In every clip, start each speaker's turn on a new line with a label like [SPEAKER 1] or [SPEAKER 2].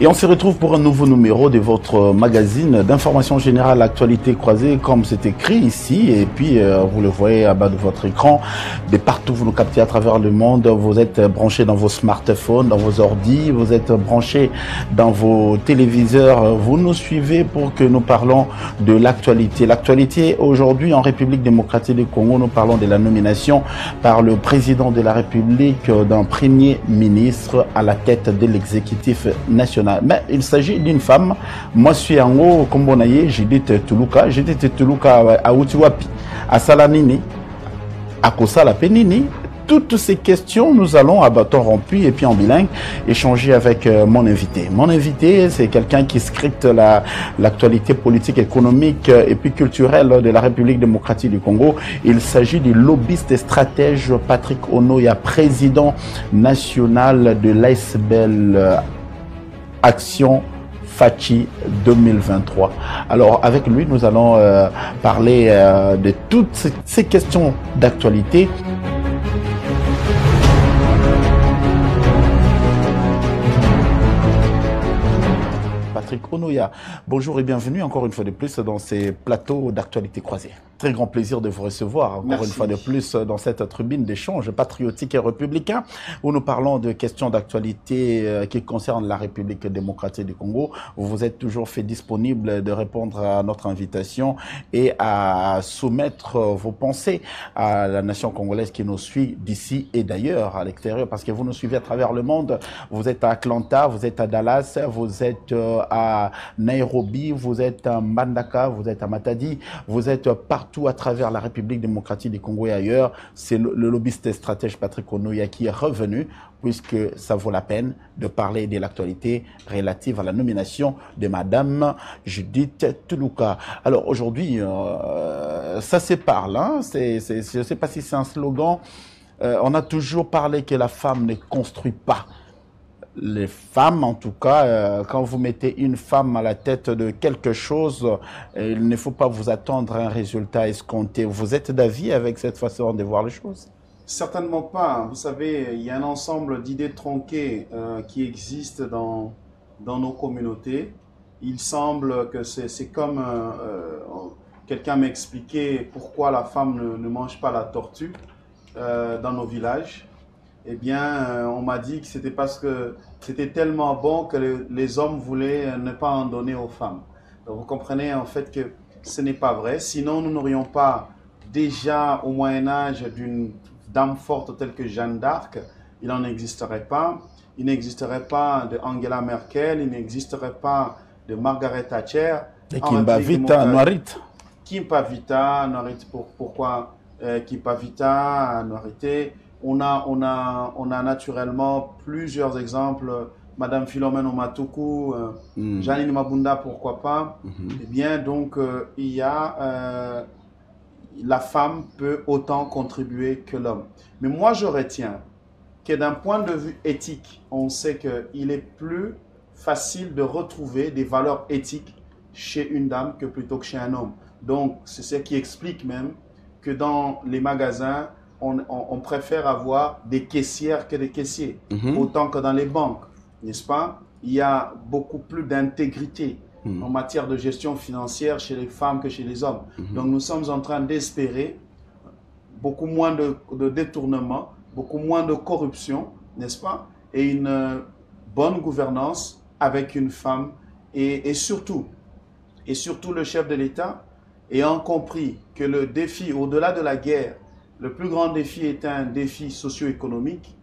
[SPEAKER 1] Et on se retrouve pour un nouveau numéro de votre magazine d'information générale, actualité croisée, comme c'est écrit ici. Et puis, vous le voyez à bas de votre écran. De partout, vous nous captez à travers le monde. Vous êtes branchés dans vos smartphones, dans vos ordis. Vous êtes branchés dans vos téléviseurs. Vous nous suivez pour que nous parlons de l'actualité. L'actualité aujourd'hui en République démocratique du Congo, nous parlons de la nomination par le président de la République d'un premier ministre à la tête de l'exécutif national. Mais il s'agit d'une femme. Moi, je suis en haut, comme vous voyez, Judith Tuluka. Judith Tuluka à Utiwapi, à Salanini, à Kosala Penini. Toutes ces questions, nous allons à bâton rompu et puis en bilingue échanger avec mon invité. Mon invité, c'est quelqu'un qui scripte l'actualité politique, économique et puis culturelle de la République démocratique du Congo. Il s'agit du lobbyiste et stratège Patrick Onoya, président national de l'ASBL Action Fachi 2023. Alors avec lui, nous allons parler de toutes ces questions d'actualité. Patrick Onoya, bonjour et bienvenue encore une fois de plus dans ces plateaux d'actualité croisée. Très grand plaisir de vous recevoir encore une fois de plus dans cette tribune d'échange patriotique et républicain où nous parlons de questions d'actualité qui concernent la République démocratique du Congo. Vous vous êtes toujours fait disponible de répondre à notre invitation et à soumettre vos pensées à la nation congolaise qui nous suit d'ici et d'ailleurs à l'extérieur, parce que vous nous suivez à travers le monde. Vous êtes à Atlanta, vous êtes à Dallas, vous êtes à Nairobi, vous êtes à Mbandaka, vous êtes à Matadi, vous êtes partout à travers la République démocratique du Congo et ailleurs. C'est le lobbyiste et stratège Patrick Onoya qui est revenu, puisque ça vaut la peine de parler de l'actualité relative à la nomination de Madame Judith Tuluka. Alors aujourd'hui, ça se parle, hein? Je ne sais pas si c'est un slogan. On a toujours parlé que la femme ne construit pas. Les femmes, en tout cas, quand vous mettez une femme à la tête de quelque chose, il ne faut pas vous attendre à un résultat escompté. Vous êtes d'avis avec cette façon de voir les choses?
[SPEAKER 2] Certainement pas. Vous savez, il y a un ensemble d'idées tronquées qui existent dans nos communautés. Il semble que c'est comme quelqu'un m'a expliqué pourquoi la femme ne mange pas la tortue dans nos villages. Eh bien, on m'a dit que c'était parce que c'était tellement bon que les hommes voulaient ne pas en donner aux femmes. Donc, vous comprenez en fait que ce n'est pas vrai. Sinon, nous n'aurions pas déjà au Moyen-Âge d'une dame forte telle que Jeanne d'Arc. Il n'en existerait pas. Il n'existerait pas de Angela Merkel. Il n'existerait pas de Margaret Thatcher.
[SPEAKER 1] Et Kimpavita Noarit.
[SPEAKER 2] Kimpavita Noarit, pourquoi Kimpavita Noarit? On a naturellement plusieurs exemples. Madame Philomène Omatuku, Janine Mabunda, pourquoi pas. Eh bien, donc, il y a... la femme peut autant contribuer que l'homme. Mais moi, je retiens que d'un point de vue éthique, on sait qu'il est plus facile de retrouver des valeurs éthiques chez une dame que plutôt que chez un homme. Donc, c'est ce qui explique même que dans les magasins, on préfère avoir des caissières que des caissiers, autant que dans les banques, n'est-ce pas? Il y a beaucoup plus d'intégrité en matière de gestion financière chez les femmes que chez les hommes. Donc nous sommes en train d'espérer beaucoup moins de détournement, beaucoup moins de corruption, n'est-ce pas? Et une bonne gouvernance avec une femme et surtout le chef de l'État ayant compris que le défi au-delà de la guerre, le plus grand défi est un défi socio-économique.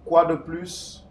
[SPEAKER 2] Quoi de plus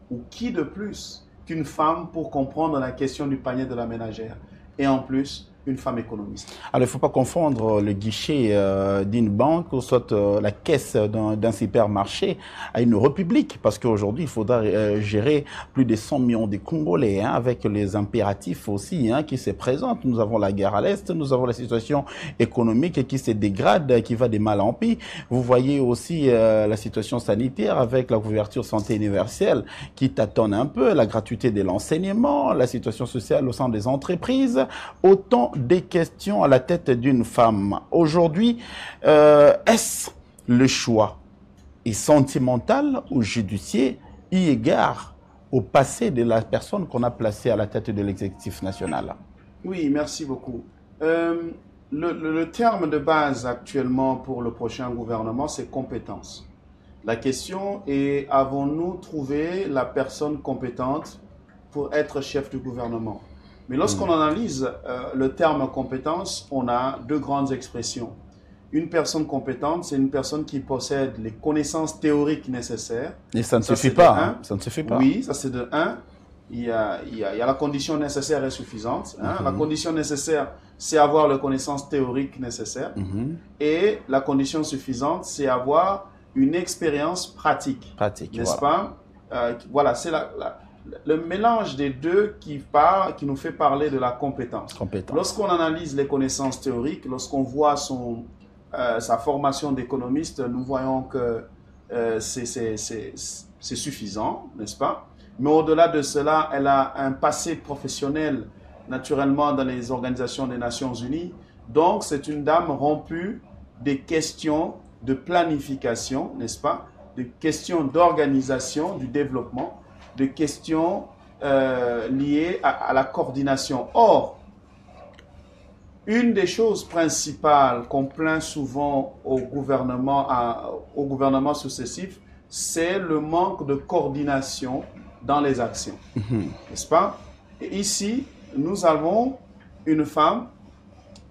[SPEAKER 2] ou qui de plus qu'une femme pour comprendre la question du panier de la ménagère? Et en plus, une femme économiste.
[SPEAKER 1] Alors, il ne faut pas confondre le guichet d'une banque ou soit la caisse d'un supermarché à une république, parce qu'aujourd'hui, il faudra gérer plus de 100 millions de Congolais, hein, avec les impératifs aussi qui se présentent. Nous avons la guerre à l'Est, nous avons la situation économique qui se dégrade, qui va de mal en pis. Vous voyez aussi la situation sanitaire avec la couverture santé universelle qui tâtonne un peu, la gratuité de l'enseignement, la situation sociale au sein des entreprises, autant des questions à la tête d'une femme. Aujourd'hui, est-ce le choix est sentimental ou judiciaire eu égard au passé de la personne qu'on a placée à la tête de l'exécutif national?
[SPEAKER 2] Oui, merci beaucoup. Le terme de base actuellement pour le prochain gouvernement, c'est compétence. La question est, avons-nous trouvé la personne compétente pour être chef du gouvernement? Mais lorsqu'on analyse le terme compétence, on a deux grandes expressions. Une personne compétente, c'est une personne qui possède les connaissances théoriques nécessaires.
[SPEAKER 1] Et ça ne suffit pas, hein? Ça ne suffit pas.
[SPEAKER 2] Oui, ça c'est de un. Il y a la condition nécessaire et suffisante. Hein. La condition nécessaire, c'est avoir les connaissances théoriques nécessaires. Et la condition suffisante, c'est avoir une expérience pratique.
[SPEAKER 1] Pratique,
[SPEAKER 2] n'est-ce pas? Voilà, c'est le mélange des deux qui nous fait parler de la compétence. Lorsqu'on analyse les connaissances théoriques, lorsqu'on voit sa formation d'économiste, nous voyons que c'est suffisant, n'est-ce pas? Mais au-delà de cela, elle a un passé professionnel, naturellement, dans les organisations des Nations Unies. Donc, c'est une dame rompue des questions de planification, n'est-ce pas? Des questions d'organisation, du développement, de questions liées à la coordination. Or, une des choses principales qu'on plaint souvent au gouvernement successif, c'est le manque de coordination dans les actions, n'est-ce pas? Et ici, nous avons une femme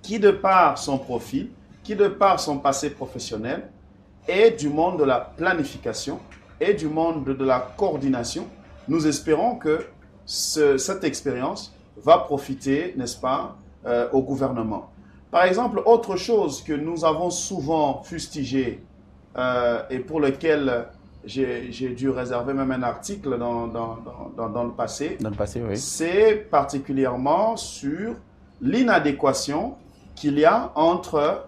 [SPEAKER 2] qui, de par son profil, qui, de par son passé professionnel, est du monde de la planification et du monde de la coordination. Nous espérons que cette expérience va profiter, n'est-ce pas, au gouvernement. Par exemple, autre chose que nous avons souvent fustigé et pour lequel j'ai dû réserver même un article dans le passé.
[SPEAKER 1] Dans le passé, oui.
[SPEAKER 2] C'est particulièrement sur l'inadéquation qu'il y a entre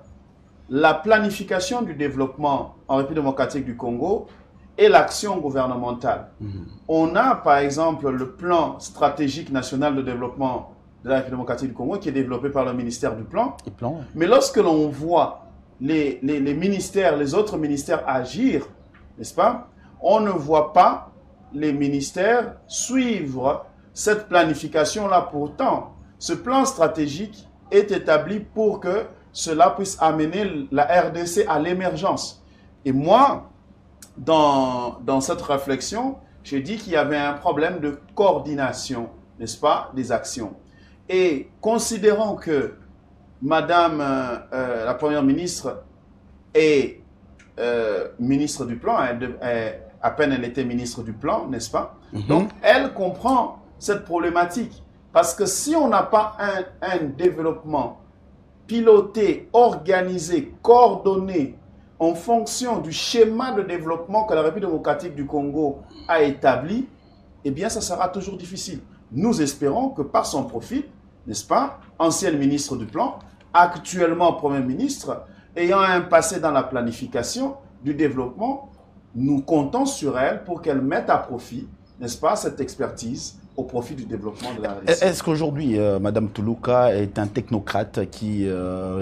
[SPEAKER 2] la planification du développement en République démocratique du Congo et l'action gouvernementale. On a par exemple le plan stratégique national de développement de la République démocratique du Congo qui est développé par le ministère du Plan. Mais lorsque l'on voit les ministères, les autres ministères agir, n'est-ce pas? On ne voit pas les ministères suivre cette planification-là. Pourtant, ce plan stratégique est établi pour que cela puisse amener la RDC à l'émergence. Et moi, dans cette réflexion, j'ai dit qu'il y avait un problème de coordination, n'est-ce pas, des actions. Et considérant que Madame la Première ministre est ministre du Plan, à peine elle était ministre du Plan, n'est-ce pas? Donc, elle comprend cette problématique. Parce que si on n'a pas un développement piloté, organisé, coordonné, en fonction du schéma de développement que la République démocratique du Congo a établi, eh bien, ça sera toujours difficile. Nous espérons que par son profil, n'est-ce pas, ancienne ministre du Plan, actuellement Premier ministre, ayant un passé dans la planification du développement, nous comptons sur elle pour qu'elle mette à profit, n'est-ce pas, cette expertise au profit du développement de la RDC.
[SPEAKER 1] Est-ce qu'aujourd'hui, Madame Toulouka est un technocrate qui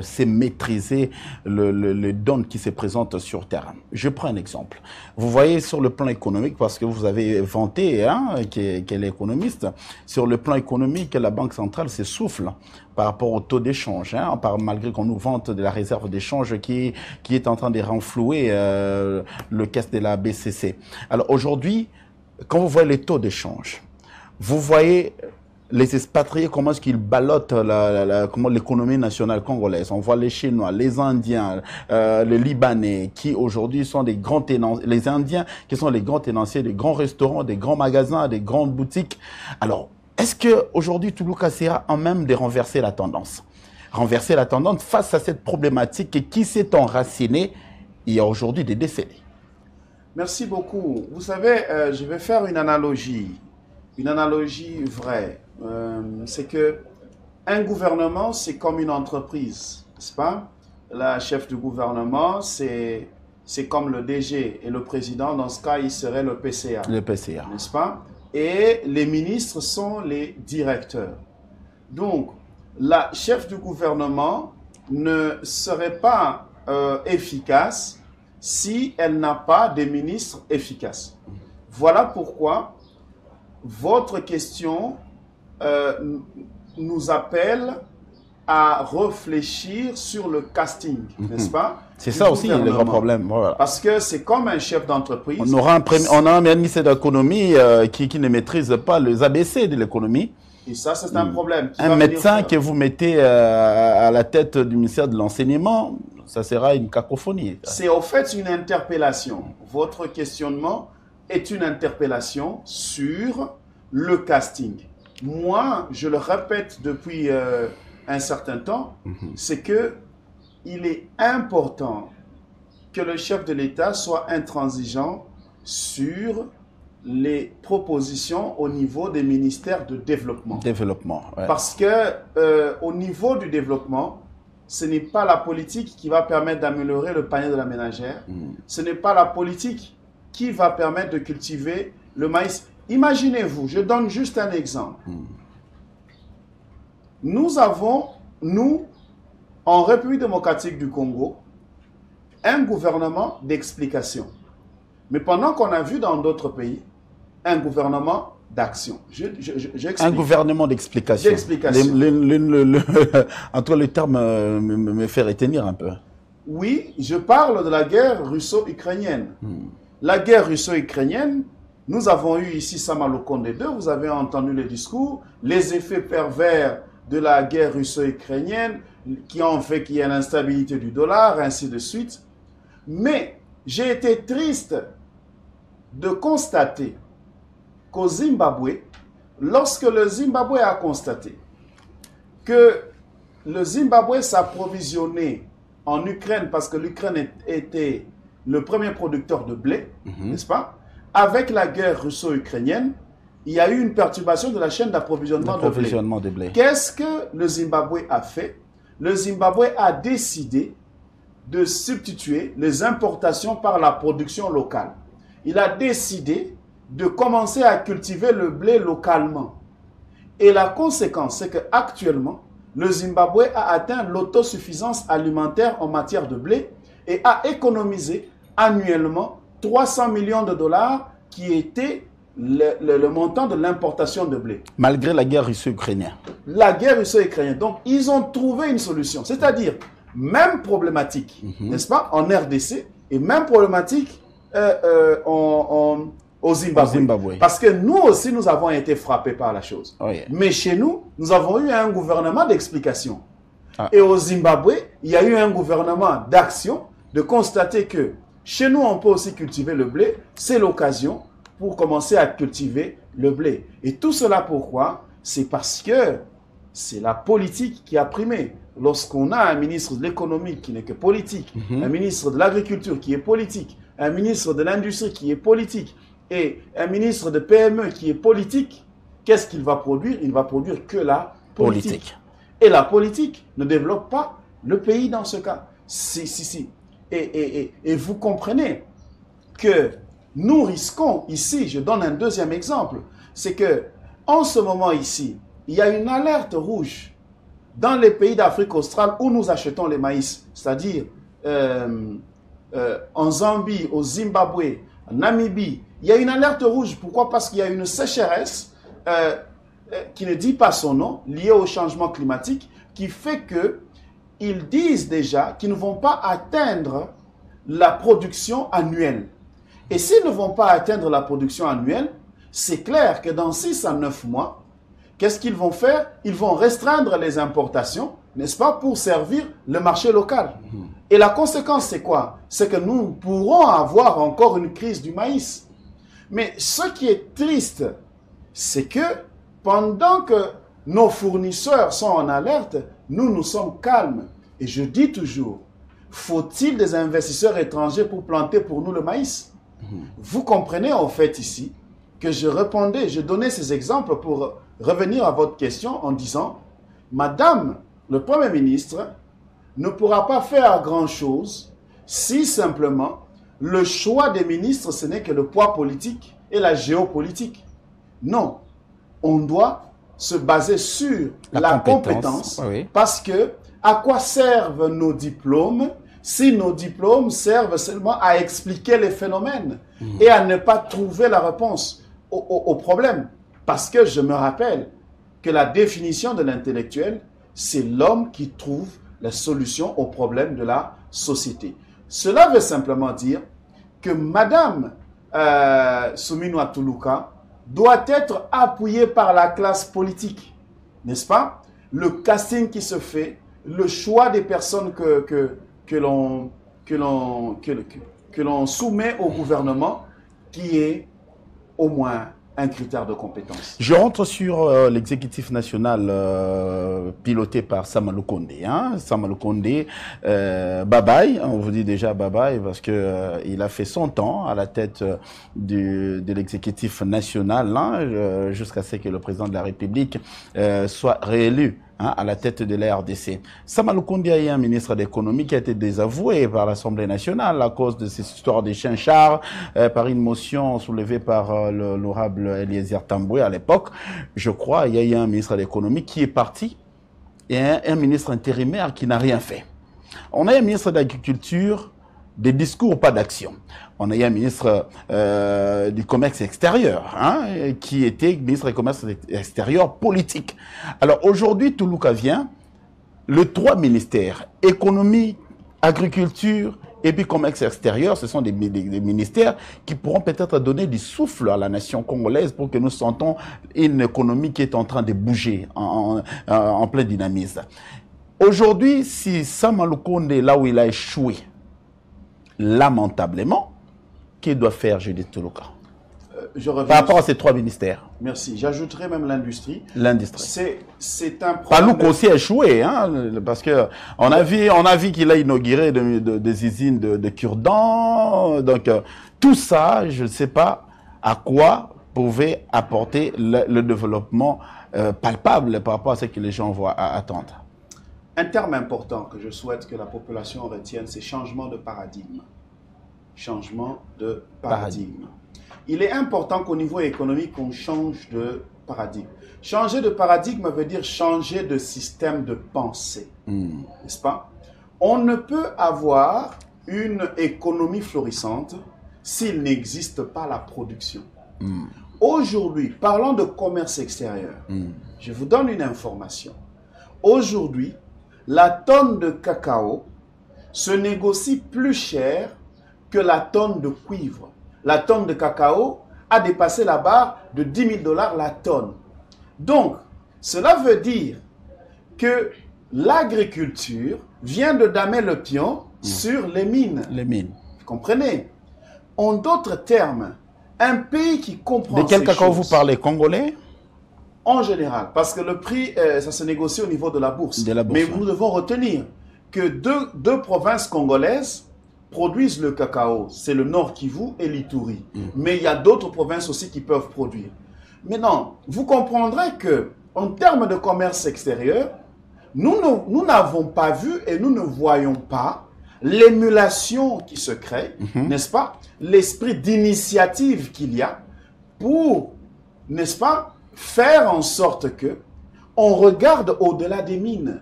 [SPEAKER 1] sait maîtriser le don qui se présente sur terrain? Je prends un exemple. Vous voyez sur le plan économique, parce que vous avez vanté qu'elle est économiste, sur le plan économique, la Banque centrale s'essouffle par rapport au taux d'échange, malgré qu'on nous vante de la réserve d'échange qui est en train de renflouer le caisse de la BCC. Alors aujourd'hui, quand vous voyez les taux d'échange, vous voyez les expatriés, comment est-ce qu'ils ballottent l'économie nationale congolaise. On voit les Chinois, les Indiens, les Libanais, qui aujourd'hui sont des grands tenanciers, les Indiens qui sont les grands tenanciers des grands restaurants, des grands magasins, des grandes boutiques. Alors, est-ce qu'aujourd'hui, Toulouka sera en même de renverser la tendance? Renverser la tendance face à cette problématique qui s'est enracinée il y a aujourd'hui des décennies.
[SPEAKER 2] Merci beaucoup. Vous savez, je vais faire une analogie vraie. C'est que un gouvernement, c'est comme une entreprise, n'est-ce pas? La chef du gouvernement, c'est comme le DG et le président. Dans ce cas, il serait le PCA.
[SPEAKER 1] Le PCA.
[SPEAKER 2] N'est-ce pas? Et les ministres sont les directeurs. Donc, la chef du gouvernement ne serait pas efficace si elle n'a pas des ministres efficaces. Voilà pourquoi votre question nous appelle à réfléchir sur le casting, n'est-ce pas?
[SPEAKER 1] C'est ça aussi le grand problème. Voilà.
[SPEAKER 2] Parce que c'est comme un chef d'entreprise.
[SPEAKER 1] On a un ministre de l'économie qui ne maîtrise pas les ABC de l'économie.
[SPEAKER 2] Et ça, c'est un problème.
[SPEAKER 1] Un médecin que vous mettez à la tête du ministère de l'Enseignement, ça sera une cacophonie.
[SPEAKER 2] C'est au fait une interpellation. Votre questionnement est une interpellation sur le casting. Moi, je le répète depuis un certain temps, c'est que il est important que le chef de l'État soit intransigeant sur les propositions au niveau des ministères de développement.
[SPEAKER 1] Ouais.
[SPEAKER 2] Parce que au niveau du développement, ce n'est pas la politique qui va permettre d'améliorer le panier de la ménagère. Ce n'est pas la politique qui va permettre de cultiver le maïs. Imaginez-vous, je donne juste un exemple. Nous avons, en République démocratique du Congo, un gouvernement d'explication. Mais pendant qu'on a vu dans d'autres pays, un gouvernement d'action.
[SPEAKER 1] Un gouvernement d'explication. En tout cas, le terme me fait retenir un peu.
[SPEAKER 2] Oui, je parle de la guerre russo-ukrainienne. La guerre russo-ukrainienne, nous avons eu ici Sama Lukonde II, vous avez entendu le discours, les effets pervers de la guerre russo-ukrainienne qui ont fait qu'il y ait l'instabilité du dollar, ainsi de suite. Mais j'ai été triste de constater qu'au Zimbabwe, lorsque le Zimbabwe a constaté que le Zimbabwe s'approvisionnait en Ukraine, parce que l'Ukraine était le premier producteur de blé, n'est-ce pas? Avec la guerre russo-ukrainienne, il y a eu une perturbation de la chaîne d'approvisionnement de blé. Qu'est-ce que le Zimbabwe a fait? Le Zimbabwe a décidé de substituer les importations par la production locale. Il a décidé de commencer à cultiver le blé localement. Et la conséquence, c'est qu'actuellement, le Zimbabwe a atteint l'autosuffisance alimentaire en matière de blé et a économisé annuellement 300 millions de dollars qui était le montant de l'importation de blé.
[SPEAKER 1] Malgré la guerre russo-ukrainienne.
[SPEAKER 2] La guerre russo-ukrainienne. Donc, ils ont trouvé une solution. C'est-à-dire, même problématique, n'est-ce pas, en RDC, et même problématique au Zimbabwe. Parce que nous aussi, nous avons été frappés par la chose.
[SPEAKER 1] Oh yeah.
[SPEAKER 2] Mais chez nous, nous avons eu un gouvernement d'explication. Et au Zimbabwe, il y a eu un gouvernement d'action, de constater que chez nous, on peut aussi cultiver le blé. C'est l'occasion pour commencer à cultiver le blé. Et tout cela, pourquoi? C'est parce que c'est la politique qui a primé. Lorsqu'on a un ministre de l'économie qui n'est que politique, un ministre de l'agriculture qui est politique, un ministre de l'industrie qui est politique, et un ministre de PME qui est politique, qu'est-ce qu'il va produire? Il va produire que la politique. Et la politique ne développe pas le pays dans ce cas. Si. Et vous comprenez que nous risquons ici, je donne un deuxième exemple, c'est que en ce moment ici, il y a une alerte rouge dans les pays d'Afrique australe où nous achetons les maïs, c'est-à-dire en Zambie, au Zimbabwe, en Namibie. Il y a une alerte rouge. Pourquoi? Parce qu'il y a une sécheresse qui ne dit pas son nom, liée au changement climatique, qui fait qu'ils disent déjà qu'ils ne vont pas atteindre la production annuelle. Et s'ils ne vont pas atteindre la production annuelle, c'est clair que dans 6 à 9 mois, qu'est-ce qu'ils vont faire? Ils vont restreindre les importations, n'est-ce pas, pour servir le marché local. Et la conséquence, c'est quoi? C'est que nous pourrons avoir encore une crise du maïs. Mais ce qui est triste, c'est que pendant que nos fournisseurs sont en alerte, nous sommes calmes. Et je dis toujours, faut-il des investisseurs étrangers pour planter pour nous le maïs? Vous comprenez en fait ici que je donnais ces exemples pour revenir à votre question en disant, Madame le Premier ministre ne pourra pas faire grand-chose si simplement le choix des ministres, ce n'est que le poids politique et la géopolitique. Non, on doit se baser sur la compétence parce que à quoi servent nos diplômes si nos diplômes servent seulement à expliquer les phénomènes et à ne pas trouver la réponse au problème? Parce que je me rappelle que la définition de l'intellectuel, c'est l'homme qui trouve la solution aux problèmes de la société. Cela veut simplement dire que Madame Souminou Toulouka doit être appuyée par la classe politique, n'est-ce pas? Le casting qui se fait, le choix des personnes que l'on soumet au gouvernement, qui est au moins un critère de compétence.
[SPEAKER 1] Je rentre sur l'exécutif national piloté par Samalou Kondé. Hein? Samalou Kondé, bye-bye, on vous dit déjà bye-bye parce que il a fait son temps à la tête de l'exécutif national hein, jusqu'à ce que le président de la République soit réélu. Hein, à la tête de la RDC. Samalou Kondé est un ministre de l'économie qui a été désavoué par l'Assemblée nationale à cause de ces histoires des chinchards, par une motion soulevée par l'honorable Eliezer Tamboué à l'époque. Je crois il y a eu un ministre de l'économie qui est parti et un ministre intérimaire qui n'a rien fait. On a un ministre de l'agriculture, des discours, pas d'action. On a eu un ministre du commerce extérieur, hein, qui était ministre du commerce extérieur politique. Alors aujourd'hui, Toulouka vient, les trois ministères, économie, agriculture et puis commerce extérieur, ce sont des ministères qui pourront peut-être donner du souffle à la nation congolaise pour que nous sentons une économie qui est en train de bouger en plein dynamisme. Aujourd'hui, si Samalou Kondé, là où il a échoué, lamentablement, qu'il doit faire Judith Toulouka par rapport à ces trois ministères?
[SPEAKER 2] Merci. J'ajouterai même l'industrie.
[SPEAKER 1] L'industrie.
[SPEAKER 2] C'est un problème.
[SPEAKER 1] Palouk aussi a échoué, hein, parce que on a vu qu'il a inauguré des usines de cure-dents. Donc tout ça, je ne sais pas à quoi pouvait apporter le développement palpable par rapport à ce que les gens vont attendre.
[SPEAKER 2] Un terme important que je souhaite que la population retienne, c'est changement de paradigme. Changement de paradigme. Il est important qu'au niveau économique, on change de paradigme. Changer de paradigme veut dire changer de système de pensée. N'est-ce pas? On ne peut avoir une économie florissante s'il n'existe pas la production. Aujourd'hui, parlons de commerce extérieur. Je vous donne une information. Aujourd'hui, la tonne de cacao se négocie plus cher que la tonne de cuivre. La tonne de cacao a dépassé la barre de 10 000 $ la tonne. Donc, cela veut dire que l'agriculture vient de damer le pion sur les mines.
[SPEAKER 1] Les mines.
[SPEAKER 2] Vous comprenez? En d'autres termes, un pays qui comprend
[SPEAKER 1] de quel
[SPEAKER 2] ces
[SPEAKER 1] cacao
[SPEAKER 2] choses,
[SPEAKER 1] vous parlez? Congolais?
[SPEAKER 2] En général, parce que le prix, ça se négocie au niveau de la bourse. Mais nous devons retenir que deux provinces congolaises produisent le cacao. C'est le Nord Kivu et l'Ituri. Mais il y a d'autres provinces aussi qui peuvent produire. Maintenant, vous comprendrez que en termes de commerce extérieur, nous n'avons pas vu et nous ne voyons pas l'émulation qui se crée, n'est-ce pas? L'esprit d'initiative qu'il y a pour, n'est-ce pas, faire en sorte que on regarde au-delà des mines.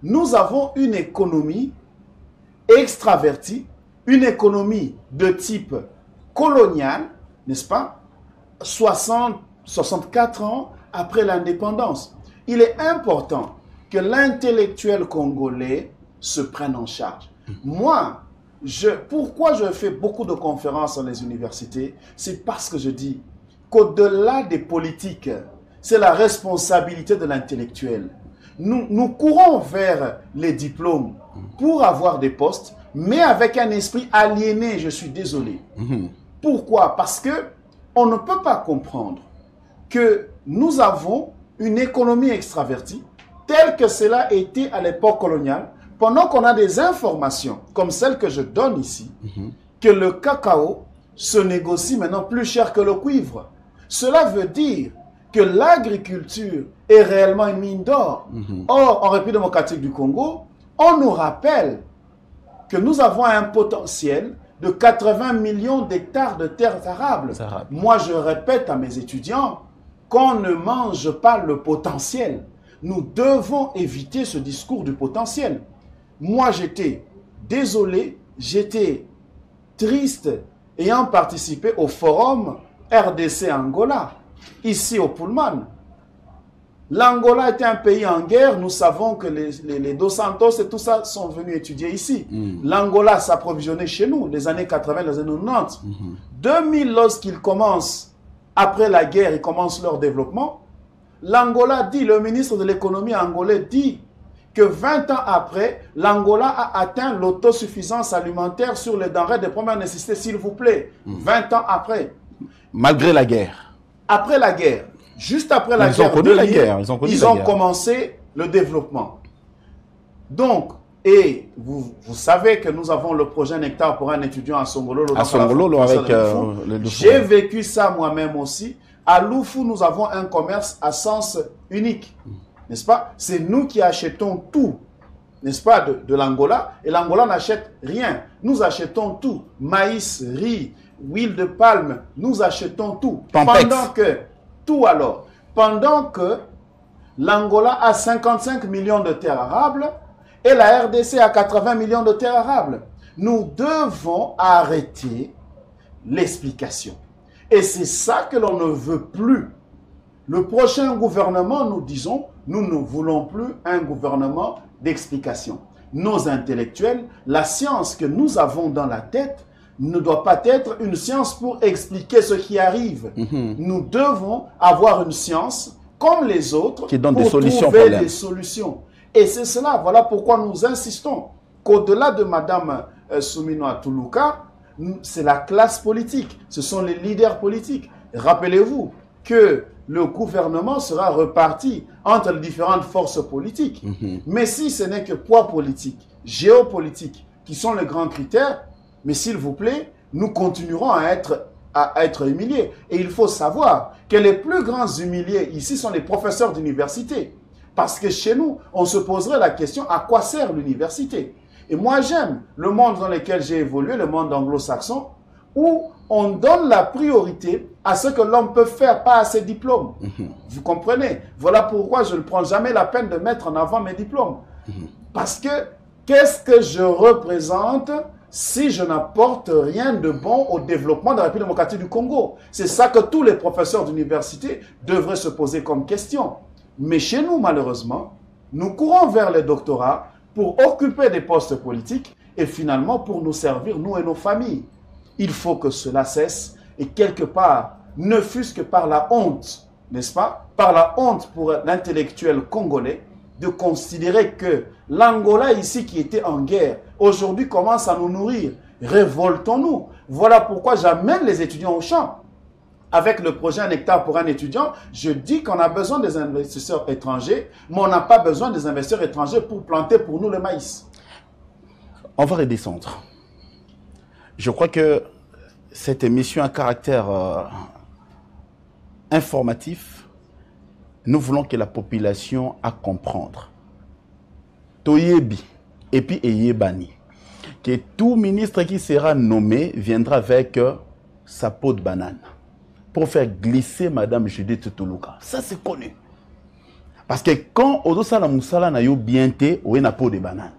[SPEAKER 2] Nous avons une économie extravertie, une économie de type colonial, n'est-ce pas? 64 ans après l'indépendance. Il est important que l'intellectuel congolais se prenne en charge. Moi, pourquoi je fais beaucoup de conférences dans les universités? C'est parce que je dis qu'au-delà des politiques, c'est la responsabilité de l'intellectuel. Nous courons vers les diplômes pour avoir des postes, mais avec un esprit aliéné, je suis désolé. Pourquoi? Parce que on ne peut pas comprendre que nous avons une économie extravertie telle que cela était à l'époque coloniale, pendant qu'on a des informations comme celles que je donne ici, que le cacao se négocie maintenant plus cher que le cuivre. Cela veut dire que l'agriculture est réellement une mine d'or. Or, en République démocratique du Congo, on nous rappelle que nous avons un potentiel de 80 millions d'hectares de terres arables. Moi, je répète à mes étudiants qu'on ne mange pas le potentiel. Nous devons éviter ce discours du potentiel. Moi, j'étais désolé, j'étais triste ayant participé au forum RDC Angola. ici au Pullman. L'Angola était un pays en guerre. Nous savons que les Dos Santos et tout ça sont venus étudier ici. L'Angola s'approvisionnait chez nous, les années 80, les années 90. 2000, lorsqu'ils commencent, après la guerre, ils commencent leur développement. L'Angola dit, le ministre de l'économie angolais dit que 20 ans après, l'Angola a atteint l'autosuffisance alimentaire sur les denrées de première nécessité, s'il vous plaît. 20 ans après.
[SPEAKER 1] Malgré la guerre.
[SPEAKER 2] Après la guerre. Juste après la guerre. Ils ont commencé le développement. Donc, et vous savez que nous avons le projet Nectar pour un étudiant à Songololo.
[SPEAKER 1] À Songololo avec
[SPEAKER 2] j'ai vécu ça moi-même aussi. À Loufou, nous avons un commerce à sens unique. N'est-ce pas? C'est nous qui achetons tout, n'est-ce pas, de l'Angola. Et l'Angola n'achète rien. Nous achetons tout. Maïs, riz, huile de palme, nous achetons tout. Pendant que l'Angola a 55 millions de terres arables et la RDC a 80 millions de terres arables. Nous devons arrêter l'explication. Et c'est ça que l'on ne veut plus. Le prochain gouvernement, nous disons, nous ne voulons plus un gouvernement d'explication. Nos intellectuels, la science que nous avons dans la tête ne doit pas être une science pour expliquer ce qui arrive. Nous devons avoir une science comme les autres
[SPEAKER 1] qui donne
[SPEAKER 2] pour
[SPEAKER 1] des solutions
[SPEAKER 2] trouver des solutions. Et c'est cela, voilà pourquoi nous insistons qu'au-delà de Madame Souminoa Toulouka, c'est la classe politique, ce sont les leaders politiques. Rappelez-vous que le gouvernement sera reparti entre les différentes forces politiques. Mais si ce n'est que poids politique, géopolitique, qui sont les grands critères, mais s'il vous plaît, nous continuerons à être humiliés. Et il faut savoir que les plus grands humiliés ici sont les professeurs d'université. Parce que chez nous, on se poserait la question, à quoi sert l'université? Et moi, j'aime le monde dans lequel j'ai évolué, le monde anglo-saxon, où on donne la priorité à ce que l'homme peut faire, pas à ses diplômes. Vous comprenez? Voilà pourquoi je ne prends jamais la peine de mettre en avant mes diplômes. Parce que, qu'est-ce que je représente si je n'apporte rien de bon au développement de la République démocratique du Congo? C'est ça que tous les professeurs d'université devraient se poser comme question. Mais chez nous, malheureusement, nous courons vers les doctorats pour occuper des postes politiques et finalement pour nous servir, nous et nos familles. Il faut que cela cesse et quelque part, ne fût-ce que par la honte, n'est-ce pas? Par la honte pour l'intellectuel congolais de considérer que l'Angola ici qui était en guerre, aujourd'hui commence à nous nourrir. Révoltons-nous. Voilà pourquoi j'amène les étudiants au champ. Avec le projet Un hectare pour un étudiant, je dis qu'on a besoin des investisseurs étrangers, mais on n'a pas besoin des investisseurs étrangers pour planter pour nous le maïs.
[SPEAKER 1] On va redescendre. Je crois que cette émission a un caractère informatif. Nous voulons que la population a comprendre. Toyebi et puis Eyebani. Que tout ministre qui sera nommé viendra avec sa peau de banane pour faire glisser Madame Judith Toulouka. Ça, c'est connu. Parce que quand Odosala Moussala n'a eu bien té, ou une peau de banane.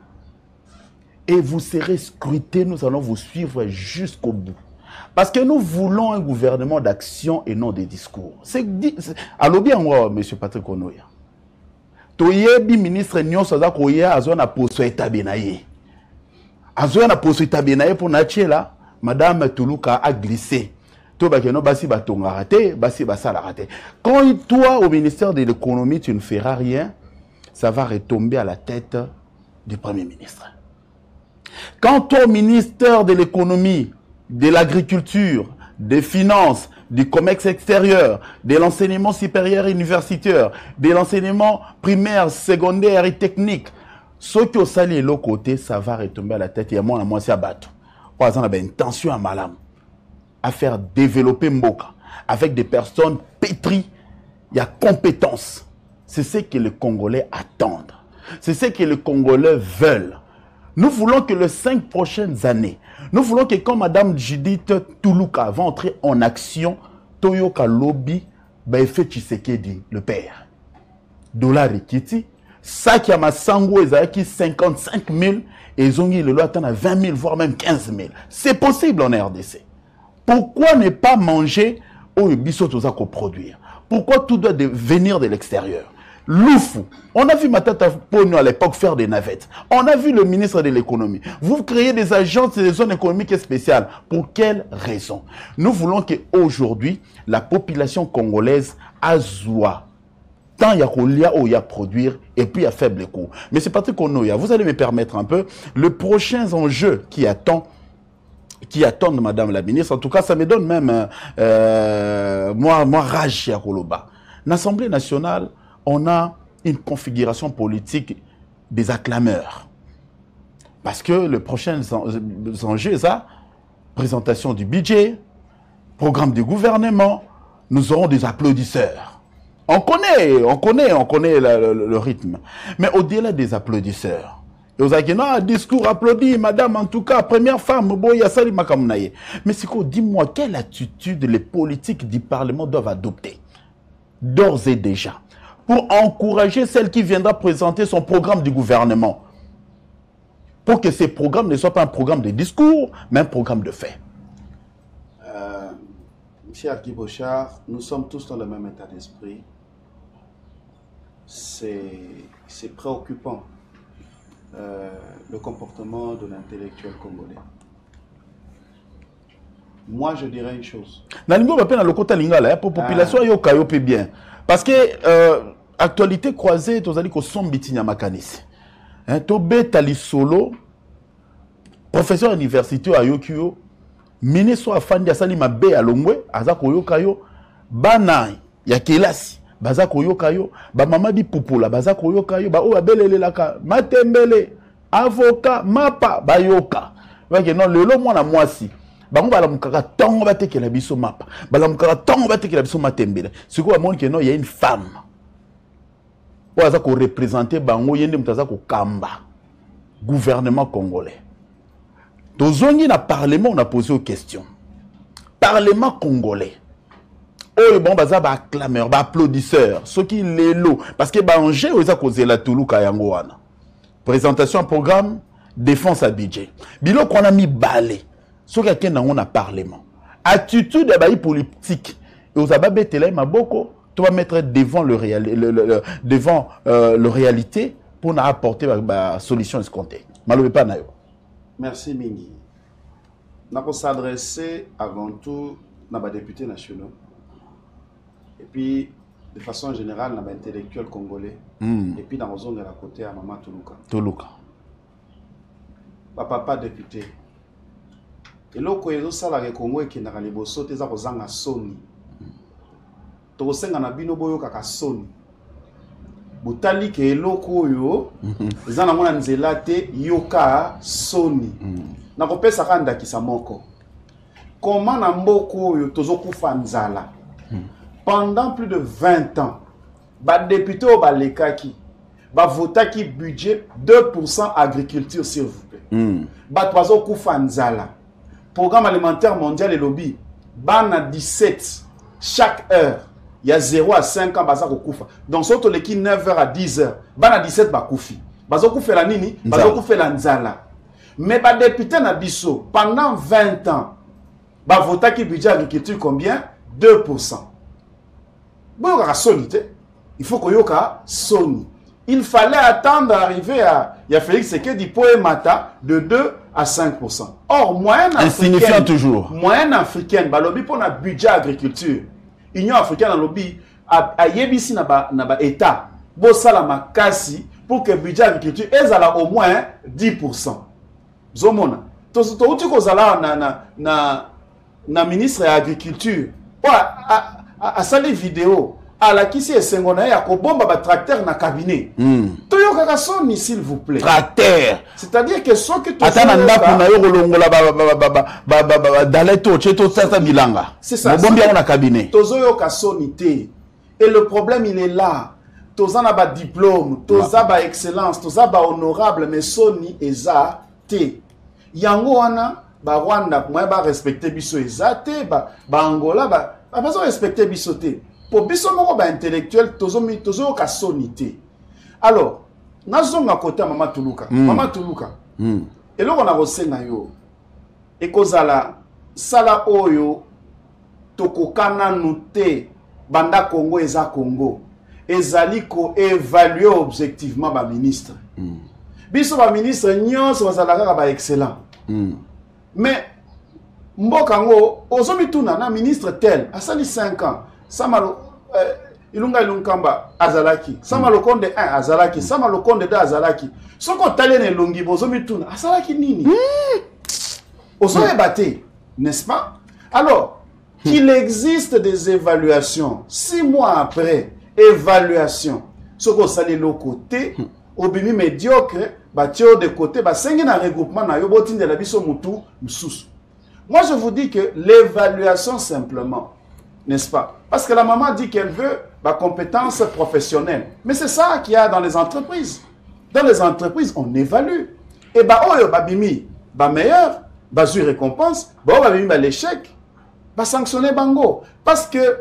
[SPEAKER 1] Et vous serez scrutés, nous allons vous suivre jusqu'au bout. Parce que nous voulons un gouvernement d'action et non de discours. Alors bien, moi, M. Patrick Onoya. Toyebi ministre Nyon Soda Koya a zone à poso etabenaye. A zone à poso etabenaye pour Natchela, Madame Toulouka a glissé. Quand toi, au ministère de l'économie, tu ne feras rien, ça va retomber à la tête du Premier ministre. Quand toi, au ministère de l'économie, de l'agriculture, des finances, du commerce extérieur, de l'enseignement supérieur et universitaire, de l'enseignement primaire, secondaire et technique, ce qui au sali et l'autre côté, ça va retomber à la tête. Il y a moins c'est à battre. Par exemple, il y a une tension à Malam, à faire développer Mboka, avec des personnes pétries, il y a compétence. C'est ce que les Congolais attendent. C'est ce que les Congolais veulent. Nous voulons que les 5 prochaines années, nous voulons que quand Madame Judith Toulouka va entrer en action, Toyoka Lobby, Baefe Tshisekedi, le père. Dollar Kiti, Saki Amasango, Ezaki 55 000, et Zongi le attend à 20 000, voire même 15 000. C'est possible en RDC. Pourquoi ne pas manger au biso toza ko produire? Pourquoi tout doit venir de l'extérieur? Loufou. On a vu Matata Pogno à l'époque faire des navettes. On a vu le ministre de l'économie. Vous créez des agences et des zones économiques spéciales. Pour quelle raison? Nous voulons qu'aujourd'hui, la population congolaise azoua. Tant il y a colia ou il y a produire et puis il y a faible coût. Mais c'est Patrick Onoya. Vous allez me permettre un peu le prochain enjeu qui attendent Madame la ministre. En tout cas, ça me donne même moi rage à Koloba. L'Assemblée nationale, on a une configuration politique des acclameurs. Parce que le prochain enjeu, c'est la présentation du budget, programme du gouvernement, nous aurons des applaudisseurs. On connaît le rythme. Mais au-delà des applaudisseurs, vous avez dit, non, discours applaudi, madame, en tout cas, première femme, mais c'est quoi, dis-moi, quelle attitude les politiques du Parlement doivent adopter, d'ores et déjà, pour encourager celle qui viendra présenter son programme du gouvernement, pour que ces programmes ne soient pas un programme de discours, mais un programme de fait.
[SPEAKER 2] Monsieur Arki Bochard, nous sommes tous dans le même état d'esprit. C'est préoccupant, le comportement de l'intellectuel congolais. Moi, je dirais une chose.
[SPEAKER 1] Pour population, bien. Parce que actualité croisée, tu as dit que son bitinya makanis. Tobe talisolo, professeur universitaire à Yokio, ministre afandi asali mabe à Lomwe, azako yokayo, bana ya kelasi, bazako yokayo, ba mama di pupola, bazako yokayo, ba o abelele laka, matembele, avocat, mapa, bayoka. Vake non, lelo mwana mwasi. Bango bala mukaka tongo bateke la biso mapa. Bala mukaka tongo bateke la biso matembele. Ce qu'on montre que non, il y a une femme. Ou azako représenter bango yende mutazako kamba. Gouvernement congolais. Tozongi na parlement on a posé aux questions. Parlement congolais. Oh bon baza ba acclameur, ba applaudisseur, ceux qui l'élo parce que ba anje oza causé la tuluka yango wana. Présentation programme, défense à budget. Bilo qu'on a mis balé. Ce quelqu'un dans un parlement. Attitude de politique. Et aux ababé télé maboko, tu vas mettre devant le réalité pour apporter la solution escomptée. Malheureusement pas nayo.
[SPEAKER 2] Merci Mingi. Nous allons s'adresser avant tout à les députés nationaux. Et puis, de façon générale, à l'intellectuel congolais. Et puis, dans la zone de la côté à Maman Toluka.
[SPEAKER 1] Toluka.
[SPEAKER 2] Papa député. Et là, quand ils ont ça, les Congolais qui n'ont pas les bossos, ils ont un soni. Ils ont un binoboyo kaka soni. Butali ke eloko yo, ils ont un nzelate yoka soni. Na kopesa kanda kisamoko. Comment na mboko yo tozo kufa nzala? Pendant plus de 20 ans, ba député au balekaki, ba votaki budget 2% agriculture s'il vous plaît. Ba tozo kufa nzala. Programme alimentaire mondial et lobby, bana 17 chaque heure. Il y a 0 à 5 ans, baza koufa. Donc, surtout les qui 9h à 10h, bana 17 ba koufi. Bazo koufe la nini, bazo koufe la nzala. Mais ba député na biso, pendant 20 ans, ba vota qui budget agriculture combien? 2%. Bon, il y a solité. Il faut qu'il y ait soni. Il fallait attendre d'arriver à Félix Sekedi Poemata de 2 à 5%. Or, moyenne africaine,
[SPEAKER 1] toujours.
[SPEAKER 2] Moyenne africaine, bah, lobby pour un budget agriculture. Union africaine, lobby, a yebisi na ba état. Bo salama kasi pour que budget agriculture est au moins 10%. Zomona. To uti ko zala na ministre de l'agriculture. A sali vidéo. À la qui c'est sengona ya ko bomba ba tracteur na cabinet. Toyo kaka soni s'il vous plaît.
[SPEAKER 1] Tracteur.
[SPEAKER 2] C'est-à-dire que ce que tu
[SPEAKER 1] atana ndaku na yo kolongola daleto cheto sasa bilanga.
[SPEAKER 2] C'est ça.
[SPEAKER 1] Bombi na cabinet.
[SPEAKER 2] Tozo yo ka soni te. Et le problème il est là. Toza na ba diplôme, toza ba excellence, toza ba honorable mais soni eza te. Yango wana ba Rwanda moi ba respecter biso eza te ba Angola ba pas respecter biso te. Pour biso moko ba intellectuel tozo ka sonité. Alors, nazonga côté Mama Tuluka. Mama Tuluka. Et là on a resenga yo. Et kozala sala oyo tokokana nute banda Congo eza Congo ezali ko évaluer objectivement ba ministre biso ba ministre nyonso bazalaka ba excellent mais mboka ngo ozomituna na ministre tel asali 5 ans samalo Ilunga Ilunkamba azalaki sama lokonde 1 azalaki sama lokonde 2 azalaki soko talene longi bozomituna azalaki nini osoye baté n'est-ce pas alors qu'il existe des évaluations 6 mois après évaluation soko sali le côté obimi médiocre batio de côté ba sengi na regroupement na yo botinde la biso mutu msusu. Moi je vous dis que l'évaluation simplement, n'est-ce pas? Parce que la maman dit qu'elle veut la compétence professionnelle. Mais c'est ça qu'il y a dans les entreprises. Dans les entreprises, on évalue. Et bah oh bah bimi, bah meilleur, bah ju récompense, bah bimi bah l'échec, bah sanctionner bango. Parce que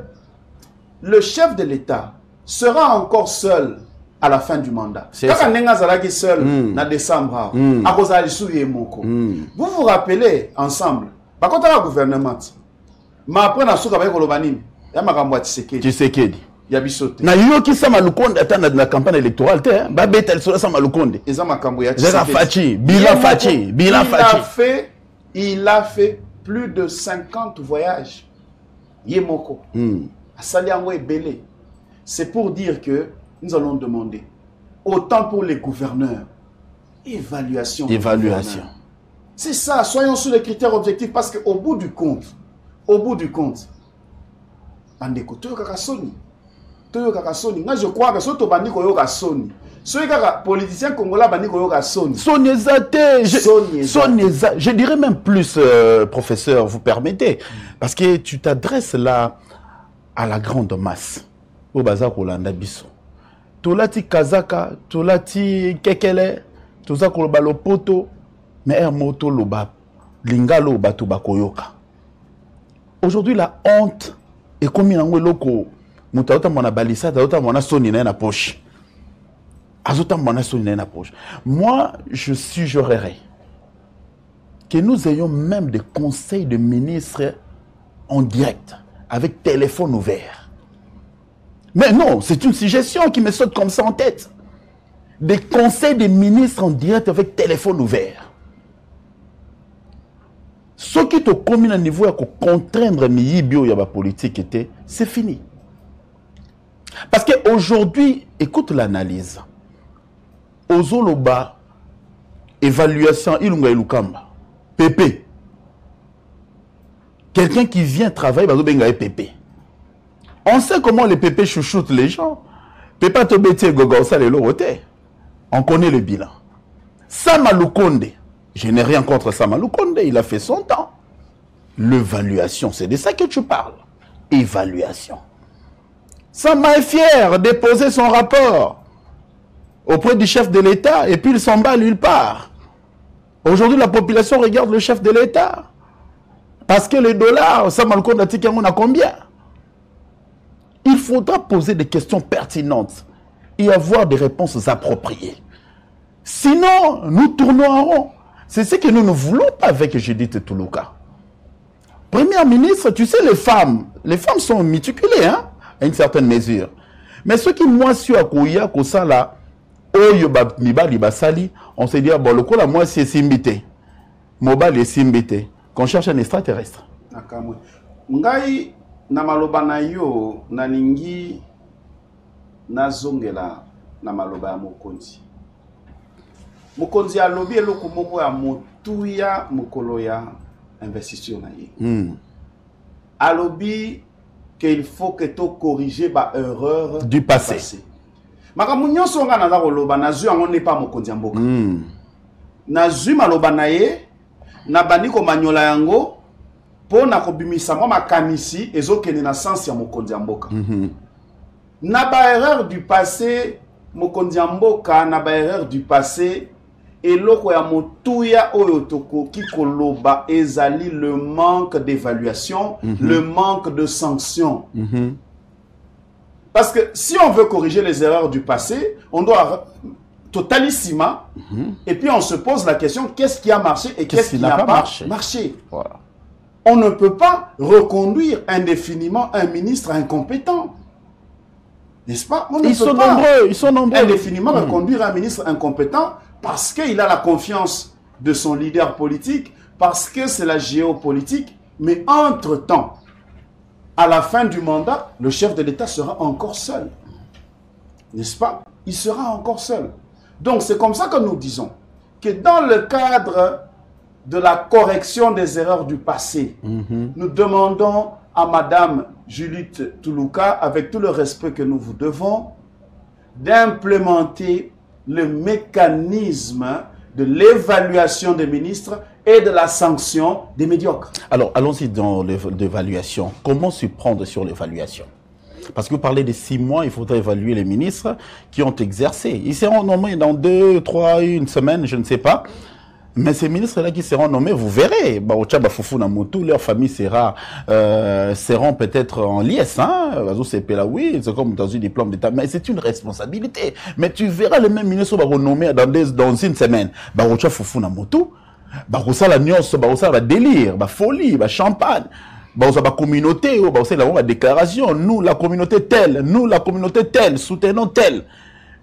[SPEAKER 2] le chef de l'État sera encore seul à la fin du mandat. Quand on est seul en décembre, vous vous rappelez ensemble, par contre, le gouvernement, mais après, on a souka avec Kolobanine, il y a ma
[SPEAKER 1] Tshisekedi.
[SPEAKER 2] Il y a Bissote.
[SPEAKER 1] Na yo qui sa malukonde attend la campagne électorale, ba betel sur sa malukonde.
[SPEAKER 2] Et ça m'a camboya. Il a fait plus de 50 voyages. Yemoko. Asaliango et Belé. C'est pour dire que nous allons demander, autant pour les gouverneurs, évaluation. C'est ça, soyons sur les critères objectifs, parce qu'au bout du compte, bandeko toyo kaka soni. Moi je crois que soto bandiko yo ka soni. Soyo kaka politicien congolais bandiko yo ka soni.
[SPEAKER 1] Je dirais même plus, professeur, vous permettez, parce que tu t'adresses là à la grande masse. Au bazar Rolanda Bisso. Tolati Kazaka, Tolati Kekele, Toza Koloba Lopoto, mais un moto loba, Lingalo Batuba Koyoka. Aujourd'hui, la honte est comme un loko. Moutauta mona balissa, Tauta mona soni na poche. Azota mona soni na poche. Moi, je suggérerais que nous ayons même des conseils de ministres en direct, avec téléphone ouvert. Mais non, c'est une suggestion qui me saute comme ça en tête. Des conseils des ministres en direct avec téléphone ouvert. Ce qui te commune à niveau à contraindre bio y a politique était, c'est fini. Parce qu'aujourd'hui, écoute l'analyse. Ozoloba, évaluation, Ilunga Ilukamba, Pépé. Quelqu'un qui vient travailler, Bazobenga Pépé. On sait comment les pépés chouchoutent les gens. Pépa Tobeti Gogosa les Loroté. On connaît le bilan. Samalukonde, je n'ai rien contre Samalukonde, il a fait son temps. L'évaluation, c'est de ça que tu parles. Évaluation. Sama est fier de déposer son rapport auprès du chef de l'État et puis il s'emballe, il part. Aujourd'hui, la population regarde le chef de l'État. Parce que les dollars, Samalukonde a combien? Il faudra poser des questions pertinentes et avoir des réponses appropriées. Sinon, nous tournons en rond. C'est ce que nous ne voulons pas avec Judith Toulouka. Première ministre, tu sais, les femmes sont méticulées, hein, à une certaine mesure. Mais ce qui, moi, suis à Kouya, Kosala, on s'est dit, bon, le coup, là, moi, c'est Simbité. Mobile est Simbité. Qu'on cherche un extraterrestre.
[SPEAKER 2] Ngai. Na maloba na yo nalingi nazongela na maloba ya mokonzi. Mokonzi alobi eloko moko ya motuya mokolo ya investisseur na ye. Alobi qu'il faut que to corriger ba erreur
[SPEAKER 1] du passé.
[SPEAKER 2] Makambo nyonso nga naza koloba nazwi yango ne pa mokonzi ya mboka. Nazwi maloba na ye na bandiko manyola yango pour na kobimisa mwa makanisi ezokende na sens ya mokonzi ya mboka. Na ba erreur du passé mokonzi ya mboka na ba erreur du passé eloko ya motuya oyo tokoki koloba ezali le manque d'évaluation, le manque de sanction. Parce que si on veut corriger les erreurs du passé, on doit totalissima et puis on se pose la question qu'est-ce qui a marché et qu'est-ce qui n'a pas marché. Voilà. On ne peut pas reconduire indéfiniment un ministre incompétent. N'est-ce pas?
[SPEAKER 1] Ils sont nombreux, ils sont nombreux.
[SPEAKER 2] Indéfiniment reconduire un ministre incompétent parce qu'il a la confiance de son leader politique, parce que c'est la géopolitique. Mais entre-temps, à la fin du mandat, le chef de l'État sera encore seul. N'est-ce pas? Il sera encore seul. Donc c'est comme ça que nous disons que dans le cadre de la correction des erreurs du passé, nous demandons à Madame Juliette Toulouka, avec tout le respect que nous vous devons, d'implémenter le mécanisme de l'évaluation des ministres et de la sanction des médiocres.
[SPEAKER 1] Alors, allons-y dans l'évaluation. Comment s'y prendre sur l'évaluation? Parce que vous parlez de 6 mois, il faudrait évaluer les ministres qui ont exercé. Ils seront nommés dans 2, 3, une semaine, je ne sais pas. Mais ces ministres-là qui seront nommés, vous verrez, leur famille seront peut-être en liesse. Hein? Oui, c'est comme dans un diplôme d'État. Mais c'est une responsabilité. Mais tu verras les mêmes ministres qui vont nommer dans une semaine. La délire, la folie, la champagne. La communauté, la déclaration. Nous, la communauté telle, soutenons telle.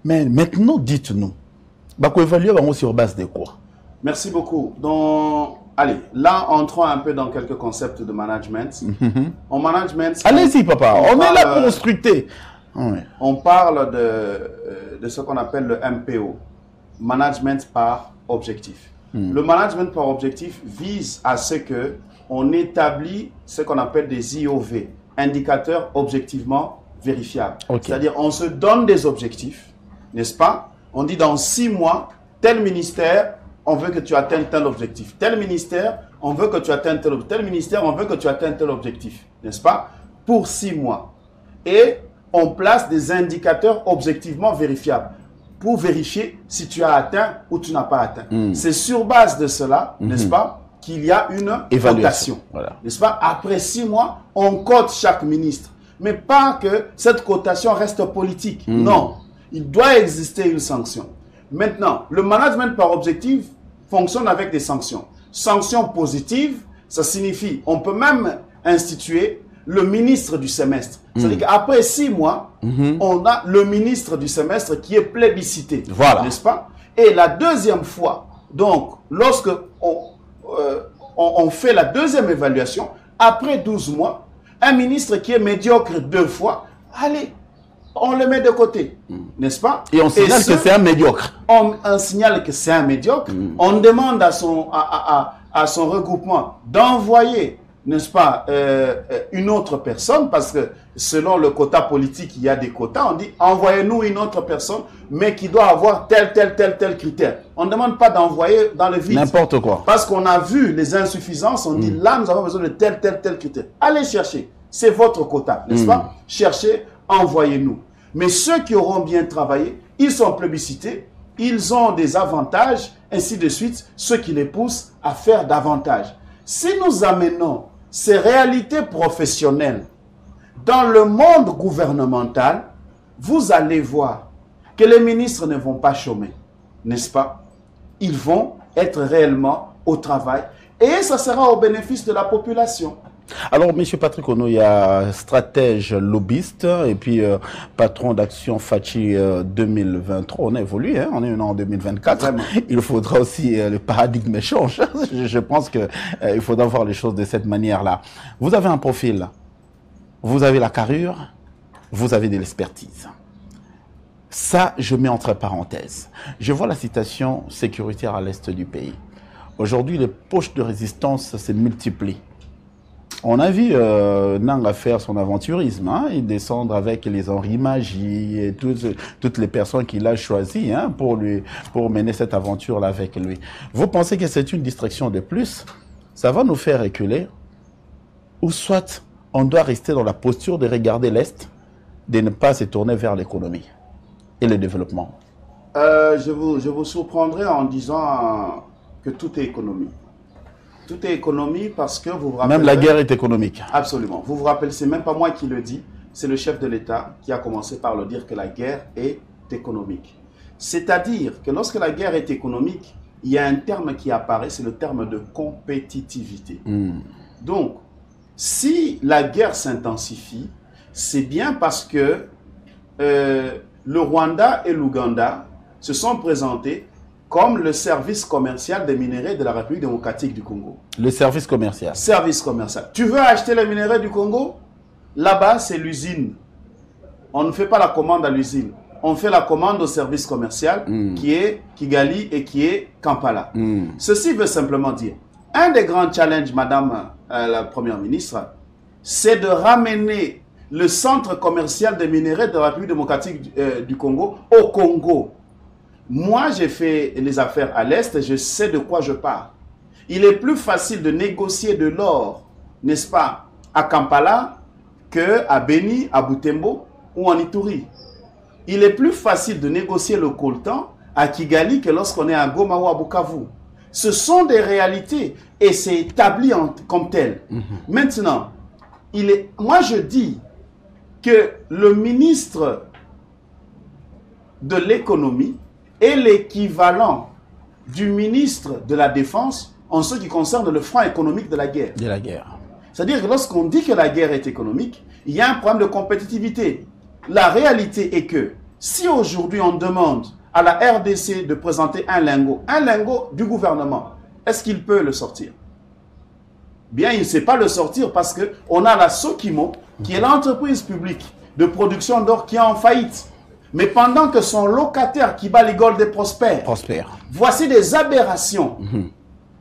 [SPEAKER 1] Mais maintenant, dites-nous, évaluer sur base de quoi?
[SPEAKER 2] Merci beaucoup. Donc, allez, là, entrons un peu dans quelques concepts de management. En management...
[SPEAKER 1] Allez-y, papa, on est là pour scruter.
[SPEAKER 2] On parle de ce qu'on appelle le MPO, Management par objectif. Le management par objectif vise à ce que on établit ce qu'on appelle des IOV, indicateurs objectivement vérifiables. C'est-à-dire, on se donne des objectifs, n'est-ce pas? On dit dans 6 mois, tel ministère, on veut que tu atteignes tel objectif. Tel ministère, on veut que tu atteignes tel objectif. Tel ministère, on veut que tu atteignes tel objectif. N'est-ce pas? Pour 6 mois. Et on place des indicateurs objectivement vérifiables pour vérifier si tu as atteint ou tu n'as pas atteint. C'est sur base de cela, n'est-ce pas, qu'il y a une cotation. Voilà. N'est-ce pas? Après 6 mois, on cote chaque ministre. Mais pas que cette cotation reste politique. Non. Il doit exister une sanction. Maintenant, le management par objectif fonctionne avec des sanctions. Sanctions positives, ça signifie, on peut même instituer le ministre du semestre. C'est-à-dire qu'après 6 mois, on a le ministre du semestre qui est plébiscité. Voilà. N'est-ce pas? Et la deuxième fois, donc, lorsque on fait la deuxième évaluation, après 12 mois, un ministre qui est médiocre 2 fois, allez, on le met de côté, n'est-ce pas?
[SPEAKER 1] Et on signale que c'est un médiocre.
[SPEAKER 2] On signale que c'est un médiocre. On demande à son regroupement d'envoyer, n'est-ce pas, une autre personne, parce que selon le quota politique, il y a des quotas. On dit, envoyez-nous une autre personne, mais qui doit avoir tel critère. On ne demande pas d'envoyer dans le vide.
[SPEAKER 1] N'importe quoi.
[SPEAKER 2] Parce qu'on a vu les insuffisances, on dit, là, nous avons besoin de tel critère. Allez chercher. C'est votre quota, n'est-ce pas? Cherchez, envoyez-nous. Mais ceux qui auront bien travaillé, ils sont plébiscités, ils ont des avantages, ainsi de suite, ce qui les pousse à faire davantage. Si nous amenons ces réalités professionnelles dans le monde gouvernemental, vous allez voir que les ministres ne vont pas chômer, n'est-ce pas? Ils vont être réellement au travail et ça sera au bénéfice de la population.
[SPEAKER 1] Alors, M. Patrick Onoya, stratège lobbyiste et puis patron d'Action Fachi 2023. On a évolué, hein, on est en 2024. Vraiment. Il faudra aussi le paradigme change. Je pense que il faudra voir les choses de cette manière-là. Vous avez un profil, vous avez la carrure, vous avez de l'expertise. Ça, je mets entre parenthèses. Je vois la situation sécuritaire à l'est du pays. Aujourd'hui, les poches de résistance se multiplient. On a vu Nanga faire son aventurisme, hein, et descendre avec les Henri Magie et toutes les personnes qu'il a choisies, hein, pour mener cette aventure-là avec lui. Vous pensez que c'est une distraction de plus? Ça va nous faire reculer? Ou soit on doit rester dans la posture de regarder l'Est, de ne pas se tourner vers l'économie et le développement?
[SPEAKER 2] Je vous surprendrai en disant que tout est économie. Tout est économie parce que vous vous rappelez...
[SPEAKER 1] Même la guerre est économique.
[SPEAKER 2] Absolument. Vous vous rappelez, c'est même pas moi qui le dis, c'est le chef de l'État qui a commencé par le dire que la guerre est économique. C'est-à-dire que lorsque la guerre est économique, il y a un terme qui apparaît, c'est le terme de compétitivité. Donc, si la guerre s'intensifie, c'est bien parce que le Rwanda et l'Ouganda se sont présentés comme le service commercial des minerais de la République démocratique du Congo.
[SPEAKER 1] Le service commercial.
[SPEAKER 2] Service commercial. Tu veux acheter les minerais du Congo? Là-bas, c'est l'usine. On ne fait pas la commande à l'usine. On fait la commande au service commercial qui est Kigali et qui est Kampala. Ceci veut simplement dire, un des grands challenges, Madame la Première ministre, c'est de ramener le centre commercial des minerais de la République démocratique du Congo au Congo. Moi, j'ai fait les affaires à l'Est, je sais de quoi je parle. Il est plus facile de négocier de l'or, n'est-ce pas, à Kampala qu'à Beni, à Butembo ou en Ituri. Il est plus facile de négocier le coltan à Kigali que lorsqu'on est à Goma ou à Bukavu. Ce sont des réalités et c'est établi comme tel. Maintenant, moi je dis que le ministre de l'économie est l'équivalent du ministre de la Défense en ce qui concerne le front économique de la guerre.
[SPEAKER 1] De la guerre.
[SPEAKER 2] C'est-à-dire que lorsqu'on dit que la guerre est économique, il y a un problème de compétitivité. La réalité est que si aujourd'hui on demande à la RDC de présenter un lingot du gouvernement, est-ce qu'il peut le sortir? Bien, il ne sait pas le sortir parce qu'on a la Sokimo, qui est l'entreprise publique de production d'or qui est en faillite. Mais pendant que son locataire qui bat les Gold prospère. Voici des aberrations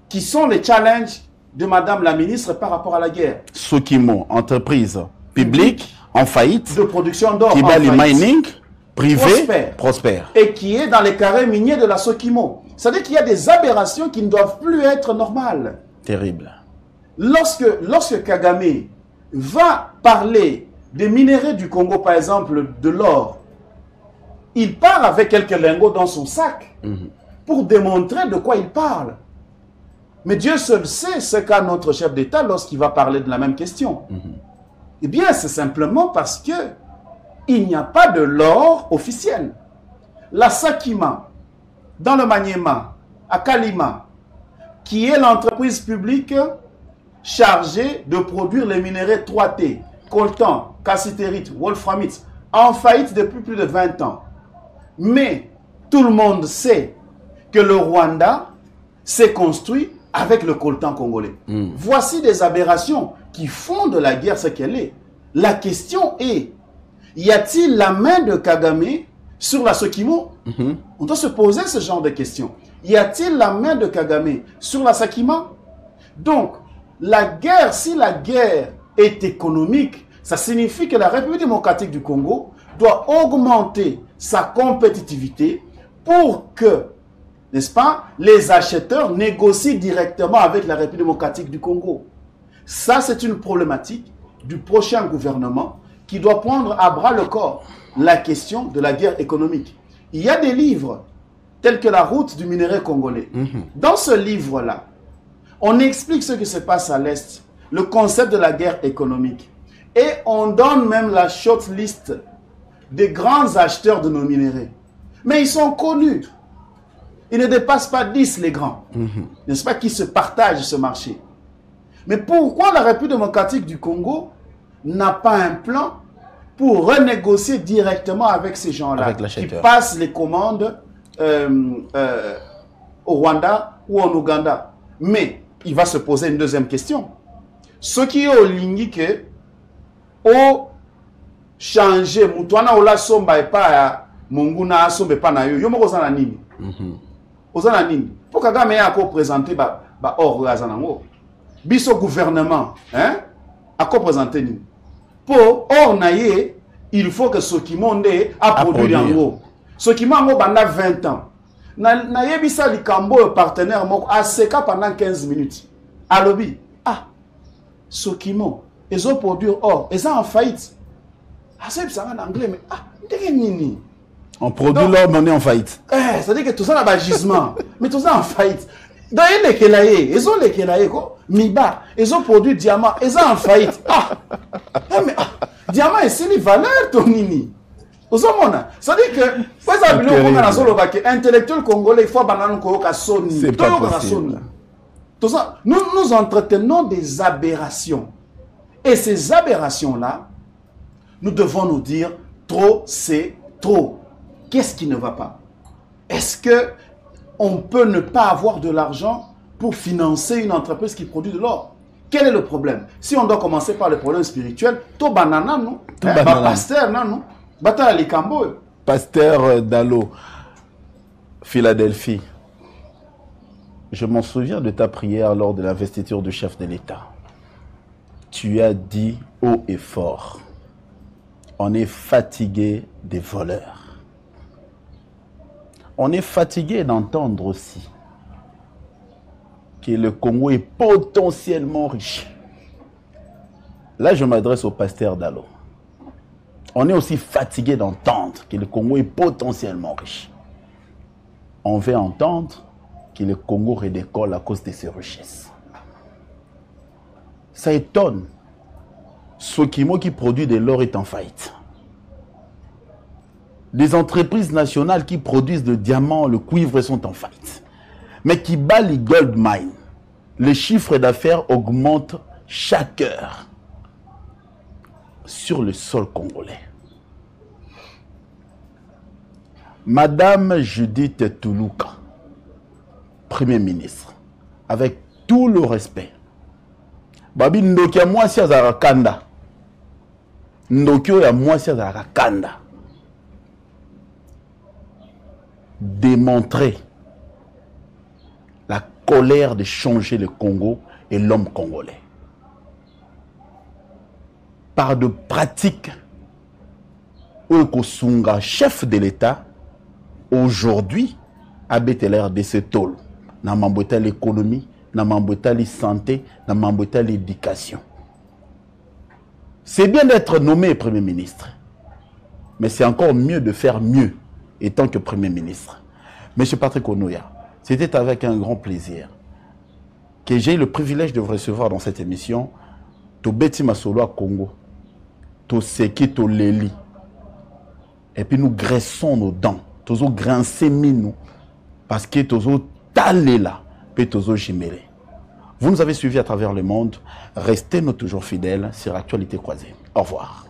[SPEAKER 2] qui sont les challenges de Madame la ministre par rapport à la guerre.
[SPEAKER 1] Sokimo, entreprise publique en faillite.
[SPEAKER 2] De production d'or.
[SPEAKER 1] Qui bat les mining privé prospère.
[SPEAKER 2] Et qui est dans les carrés miniers de la Sokimo. C'est-à-dire qu'il y a des aberrations qui ne doivent plus être normales.
[SPEAKER 1] Terrible.
[SPEAKER 2] Lorsque Kagame va parler des minéraux du Congo, par exemple de l'or, il part avec quelques lingots dans son sac pour démontrer de quoi il parle. Mais Dieu seul sait ce qu'a notre chef d'État lorsqu'il va parler de la même question. Eh bien, c'est simplement parce que il n'y a pas de l'or officiel. La Sakima, dans le Maniema, à Kalima, qui est l'entreprise publique chargée de produire les minéraux 3T, coltan, cassitérite, wolframite, en faillite depuis plus de 20 ans. Mais tout le monde sait que le Rwanda s'est construit avec le coltan congolais. Voici des aberrations qui font de la guerre ce qu'elle est. La question est, y a-t-il la main de Kagame sur la Sokimo? On doit se poser ce genre de questions. Y a-t-il la main de Kagame sur la Sakima? Donc, la guerre, si la guerre est économique, ça signifie que la République démocratique du Congo doit augmenter sa compétitivité pour que, n'est-ce pas, les acheteurs négocient directement avec la République démocratique du Congo. Ça, c'est une problématique du prochain gouvernement qui doit prendre à bras le corps la question de la guerre économique. Il y a des livres tels que La route du minerai congolais. Dans ce livre-là, on explique ce qui se passe à l'Est, le concept de la guerre économique. Et on donne même la short list des grands acheteurs de nos minéraux. Mais ils sont connus. Ils ne dépassent pas 10 les grands. N'est-ce pas, qui se partagent ce marché. Mais pourquoi la République démocratique du Congo n'a pas un plan pour renégocier directement avec ces gens-là qui passent les commandes au Rwanda ou en Ouganda? Mais il va se poser une deuxième question. Ce qui est au Lingike, au changer, Moutouana Ola Somba et pas Monguna Somba pas na yo, yo moko zana nini? Ozana nini? Pour Kagame a ko présenter ba or razanango. Biso gouvernement, hein? A ko présenter nini? Pour or naye, il faut que Sokimonde a produit yango. Sokimonde banda 20 ans. Na yebisa likambo partenaire moko a seka pendant 15 minutes. À lobby. Ah, Sokimo, ils ont produit or, ils sont en faillite. Ah, c'est ça en anglais, mais ah, nini?
[SPEAKER 1] On produit l'or, mais on est en faillite.
[SPEAKER 2] C'est-à-dire que tout ça n'a gisement, mais tout ça en faillite. Dans les Kelaye, ils ont les Kelaye, Miba, ils ont produit diamant, ils sont en faillite. Ah, mais diamant, c'est une valeur, ton nini. C'est-à-dire que, intellectuel congolais, il faut que
[SPEAKER 1] c'est pas possible.
[SPEAKER 2] Nous entretenons des aberrations. Et ces aberrations-là, nous devons nous dire, trop, c'est trop. Qu'est-ce qui ne va pas? Est-ce qu'on peut ne pas avoir de l'argent pour financer une entreprise qui produit de l'or? Quel est le problème? Si on doit commencer par le problème spirituel, to banana, non? Pasteur, non? Bata Likambo.
[SPEAKER 1] Pasteur Dalo, Philadelphie. Je m'en souviens de ta prière lors de l'investiture du chef de l'État. Tu as dit haut et fort, on est fatigué des voleurs. On est fatigué d'entendre aussi que le Congo est potentiellement riche. Là, je m'adresse au pasteur Dalo. On est aussi fatigué d'entendre que le Congo est potentiellement riche. On veut entendre que le Congo redécolle à cause de ses richesses. Ça étonne. Sokimo qui produit de l'or est en faillite. Les entreprises nationales qui produisent le diamant, le cuivre sont en faillite. Mais qui bat les gold mines, les chiffres d'affaires augmentent chaque heure sur le sol congolais. Madame Judith Toulouka, Premier ministre, avec tout le respect, Babi Ndoki ya mwasi azara kanda. Ndoki ya mwasi azara kanda. Démontrer la colère de changer le Congo et l'homme congolais. Par de pratiques où Kosunga, chef de l'État, aujourd'hui, a l'air de ce tôle. N'a m'embêté l'économie, n'a m'embêté la santé, n'a m'embêté l'éducation. C'est bien d'être nommé Premier ministre, mais c'est encore mieux de faire mieux étant que Premier ministre. Monsieur Patrick Onoya, c'était avec un grand plaisir que j'ai eu le privilège de vous recevoir dans cette émission. To Beti Masolo à Congo, to Seki, to Leli. Et puis nous graissons nos dents, tozo grincer nous, parce que tozo talé là, puis tozo jimélé. Vous nous avez suivis à travers le monde. Restez-nous toujours fidèles sur Actualité Croisée. Au revoir.